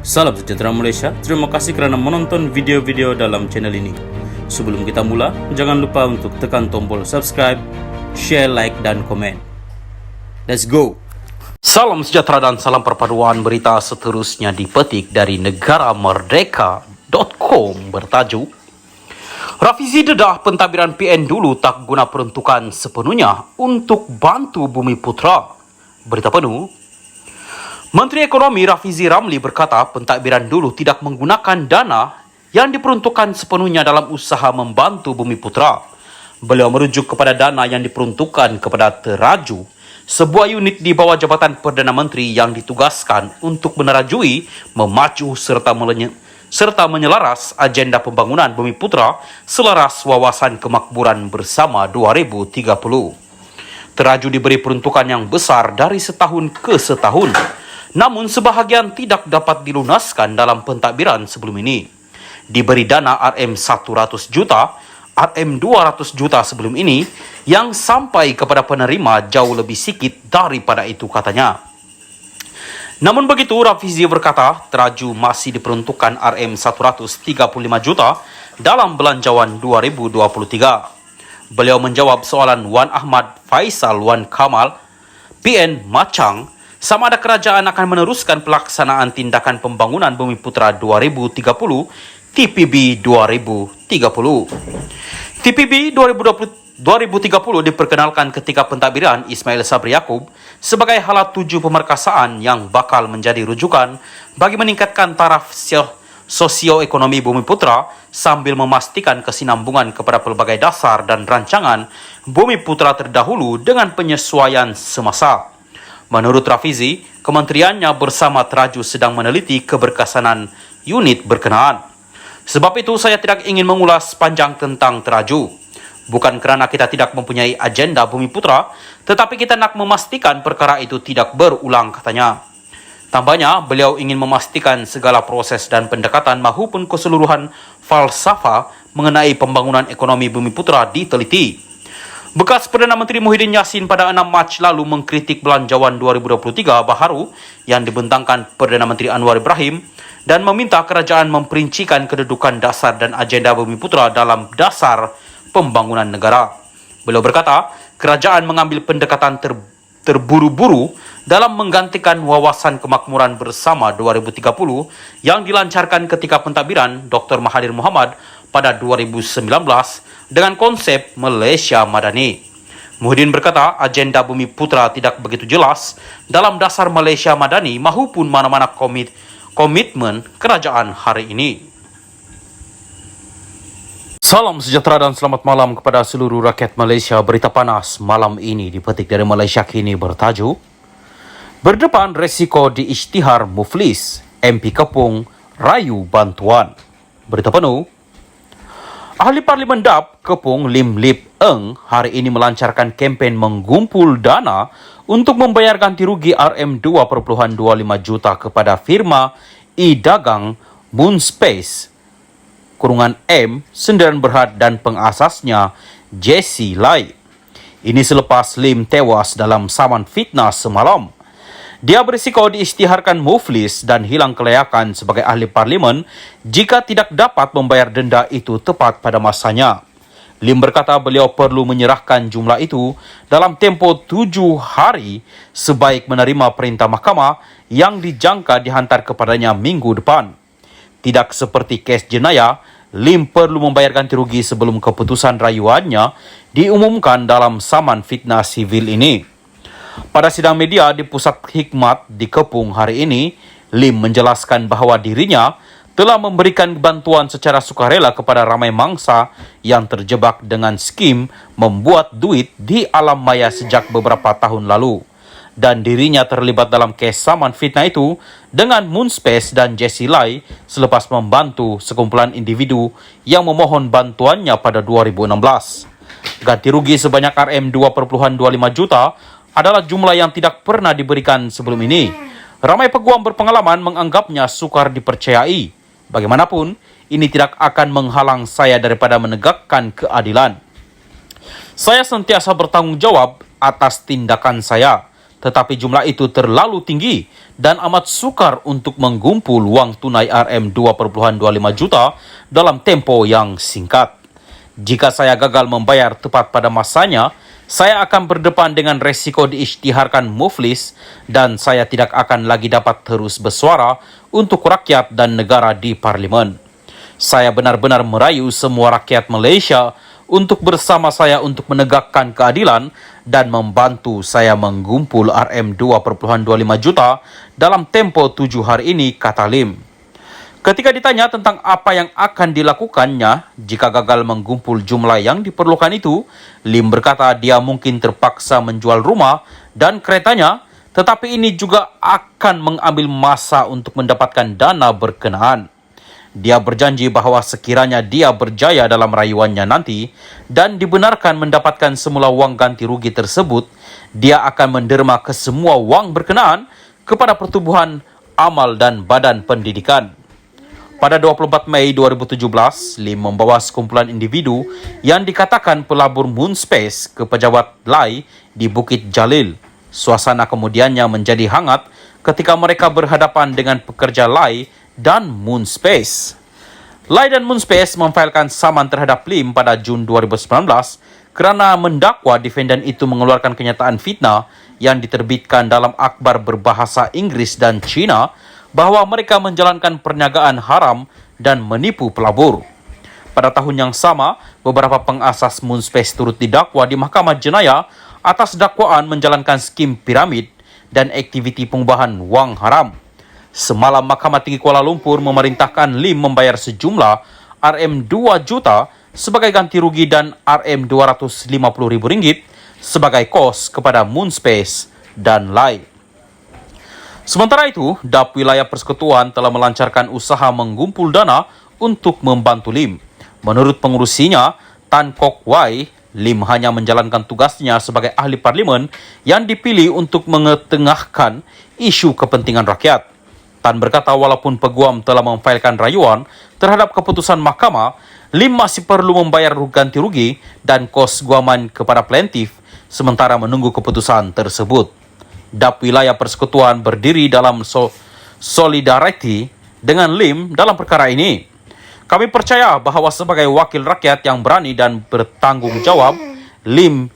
Salam sejahtera Malaysia, terima kasih kerana menonton video-video dalam channel ini. Sebelum kita mula, jangan lupa untuk tekan tombol subscribe, share, like, dan komen. Let's go! Salam sejahtera dan salam perpaduan. Berita seterusnya dipetik dari negaramerdeka.com bertajuk Rafizi dedah pentadbiran PN dulu tak guna peruntukan sepenuhnya untuk bantu Bumi Putra. Berita penuh. Menteri Ekonomi Rafizi Ramli berkata pentadbiran dulu tidak menggunakan dana yang diperuntukkan sepenuhnya dalam usaha membantu Bumi Putra. Beliau merujuk kepada dana yang diperuntukkan kepada Teraju, sebuah unit di bawah Jabatan Perdana Menteri yang ditugaskan untuk menerajui, memacu serta menyelaras agenda pembangunan Bumi Putra selaras wawasan kemakmuran bersama 2030. Teraju diberi peruntukan yang besar dari setahun ke setahun. Namun sebahagian tidak dapat dilunaskan dalam pentadbiran sebelum ini. Diberi dana RM100 juta, RM200 juta sebelum ini yang sampai kepada penerima jauh lebih sikit daripada itu katanya. Namun begitu, Rafizi berkata Teraju masih diperuntukkan RM135 juta dalam belanjawan 2023. Beliau menjawab soalan Wan Ahmad Faisal Wan Kamal, PN Machang, sama ada kerajaan akan meneruskan pelaksanaan tindakan pembangunan Bumi Putra 2030 TPB 2030. TPB 2030 diperkenalkan ketika pentadbiran Ismail Sabri Yaakob sebagai hala tuju pemerkasaan yang bakal menjadi rujukan bagi meningkatkan taraf sosioekonomi Bumi Putra sambil memastikan kesinambungan kepada pelbagai dasar dan rancangan Bumi Putra terdahulu dengan penyesuaian semasa. Menurut Rafizi, kementeriannya bersama Teraju sedang meneliti keberkesanan unit berkenaan. Sebab itu saya tidak ingin mengulas panjang tentang Teraju. Bukan kerana kita tidak mempunyai agenda Bumi Putra, tetapi kita nak memastikan perkara itu tidak berulang katanya. Tambahnya, beliau ingin memastikan segala proses dan pendekatan maupun keseluruhan falsafah mengenai pembangunan ekonomi Bumi Putra diteliti. Bekas Perdana Menteri Muhyiddin Yassin pada 6 Mac lalu mengkritik belanjawan 2023 baharu yang dibentangkan Perdana Menteri Anwar Ibrahim dan meminta kerajaan memperincikan kedudukan dasar dan agenda Bumi Putra dalam dasar pembangunan negara. Beliau berkata, kerajaan mengambil pendekatan terburu-buru dalam menggantikan wawasan kemakmuran bersama 2030 yang dilancarkan ketika pentadbiran Dr. Mahathir Mohamad pada 2019 dengan konsep Malaysia Madani. Muhyiddin berkata agenda Bumi Putra tidak begitu jelas dalam dasar Malaysia Madani maupun mana-mana komitmen kerajaan hari ini. Salam sejahtera dan selamat malam kepada seluruh rakyat Malaysia. Berita panas malam ini dipetik dari Malaysia Kini bertajuk Berdepan resiko di isytihar Muflis, MP Kepung rayu bantuan. Berita penuh. Ahli Parlimen DAP Kepung Lim Lip Eng hari ini melancarkan kempen menggumpul dana untuk membayar ganti rugi RM2.25 juta kepada firma e-dagang Moonspace (M) Sendirian Berhad dan pengasasnya Jesse Lai. Ini selepas Lim tewas dalam saman fitnah semalam. Dia berisiko diisytiharkan muflis dan hilang kelayakan sebagai ahli parlimen jika tidak dapat membayar denda itu tepat pada masanya. Lim berkata beliau perlu menyerahkan jumlah itu dalam tempoh 7 hari sebaik menerima perintah mahkamah yang dijangka dihantar kepadanya minggu depan. Tidak seperti kes jenayah, Lim perlu membayar ganti rugi sebelum keputusan rayuannya diumumkan dalam saman fitnah sivil ini. Pada sidang media di Pusat Hikmat di Kepung hari ini, Lim menjelaskan bahawa dirinya telah memberikan bantuan secara sukarela kepada ramai mangsa yang terjebak dengan skim membuat duit di alam maya sejak beberapa tahun lalu. Dan dirinya terlibat dalam kes saman fitnah itu dengan Moonspace dan Jesse Lai selepas membantu sekumpulan individu yang memohon bantuannya pada 2016. Ganti rugi sebanyak RM2.25 juta adalah jumlah yang tidak pernah diberikan sebelum ini. Ramai peguam berpengalaman menganggapnya sukar dipercayai. Bagaimanapun, ini tidak akan menghalang saya daripada menegakkan keadilan. Saya sentiasa bertanggungjawab atas tindakan saya. tetapi jumlah itu terlalu tinggi dan amat sukar untuk menggumpul wang tunai Rm2,25 juta dalam tempo yang singkat. Jika saya gagal membayar tepat pada masanya, saya akan berdepan dengan resiko diisytiharkan muflis dan saya tidak akan lagi dapat terus bersuara untuk rakyat dan negara di parlimen. Saya benar-benar merayu semua rakyat Malaysia untuk bersama saya untuk menegakkan keadilan dan membantu saya menggumpul Rm2,25 juta dalam tempo 7 hari ini, kata Lim. Ketika ditanya tentang apa yang akan dilakukannya jika gagal menggumpul jumlah yang diperlukan itu, Lim berkata dia mungkin terpaksa menjual rumah dan keretanya, tetapi ini juga akan mengambil masa untuk mendapatkan dana berkenaan. Dia berjanji bahawa sekiranya dia berjaya dalam rayuannya nanti dan dibenarkan mendapatkan semula wang ganti rugi tersebut, dia akan menderma ke semua wang berkenaan kepada Pertubuhan Amal dan Badan Pendidikan. Pada 24 Mei 2017, Lim membawa sekumpulan individu yang dikatakan pelabur Moonspace ke pejabat Lai di Bukit Jalil. Suasana kemudiannya menjadi hangat ketika mereka berhadapan dengan pekerja Lai dan Moonspace. Lai dan Moonspace memfailkan saman terhadap Lim pada Jun 2019 kerana mendakwa defendan itu mengeluarkan kenyataan fitnah yang diterbitkan dalam akhbar berbahasa Inggeris dan Cina bahawa mereka menjalankan perniagaan haram dan menipu pelabur. Pada tahun yang sama, beberapa pengasas Moonspace turut didakwa di Mahkamah Jenayah atas dakwaan menjalankan skim piramid dan aktiviti pengubahan wang haram. Semalam, Mahkamah Tinggi Kuala Lumpur memerintahkan Lim membayar sejumlah Rm2 juta sebagai ganti rugi dan Rm250,000 sebagai kos kepada Moonspace dan Lai. Sementara itu, DAP Wilayah Persekutuan telah melancarkan usaha menggumpul dana untuk membantu Lim. Menurut pengurusinya, Tan Kok Wai, Lim hanya menjalankan tugasnya sebagai ahli parlimen yang dipilih untuk mengetengahkan isu kepentingan rakyat. Tan berkata walaupun peguam telah memfailkan rayuan terhadap keputusan mahkamah, Lim masih perlu membayar ganti rugi dan kos guaman kepada plaintiff sementara menunggu keputusan tersebut. DAP Wilayah Persekutuan berdiri dalam solidariti dengan Lim dalam perkara ini. Kami percaya bahawa sebagai wakil rakyat yang berani dan bertanggung jawab, Lim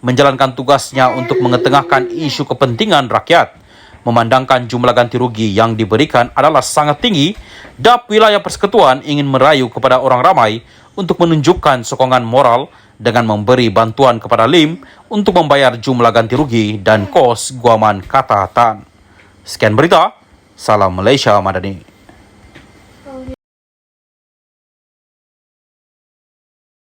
menjalankan tugasnya untuk mengetengahkan isu kepentingan rakyat. Memandangkan jumlah ganti rugi yang diberikan adalah sangat tinggi, DAP Wilayah Persekutuan ingin merayu kepada orang ramai untuk menunjukkan sokongan moral dengan memberi bantuan kepada Lim untuk membayar jumlah ganti rugi dan kos guaman, kata Tan. Sekian berita, salam Malaysia Madani.